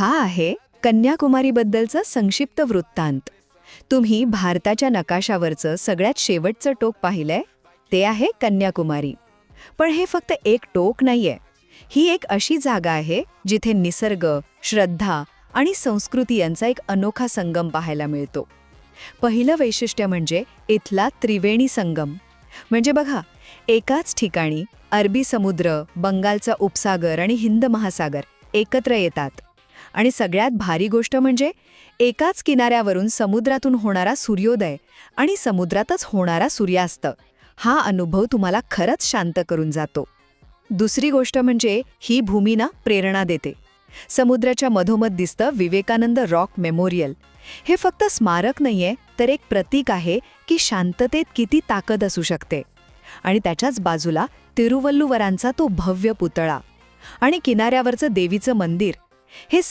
हा आहे कन्याकुमारीबद्दलचा संक्षिप्त वृत्तांत. तुम्ही भारताच्या नकाशावरचं सगळ्यात शेवटचं टोक पाहिलंय? ते आहे कन्याकुमारी. पण हे फक्त एक टोक नाहीये. ही एक अशी जागा आहे जिथे निसर्ग, श्रद्धा आणि संस्कृती यांचा एक अनोखा संगम पाहायला मिळतो. पहिलं वैशिष्ट्य म्हणजे इथला त्रिवेणी संगम. म्हणजे बघा, एकाच ठिकाणी अरबी समुद्र, बंगालचा उपसागर आणि हिंद महासागर एकत्र येतात. आणि सगळ्यात भारी गोष्ट म्हणजे एकाच किनाऱ्यावरून समुद्रातून होणारा सूर्योदय आणि समुद्रातच होणारा सूर्यास्त. हा अनुभव तुम्हाला खरंच शांत करून जातो. दुसरी गोष्ट म्हणजे ही भूमी ना प्रेरणा देते. समुद्राच्या मधोमध दिसतं विवेकानंद रॉक मेमोरियल. हे फक्त स्मारक नाहीये, तर एक प्रतीक आहे की शांततेत किती ताकद असू शकते. आणि त्याच्याच बाजूला तिरुवल्लुवरांचा तो भव्य पुतळा आणि किनाऱ्यावरचं देवीचं मंदिर, हे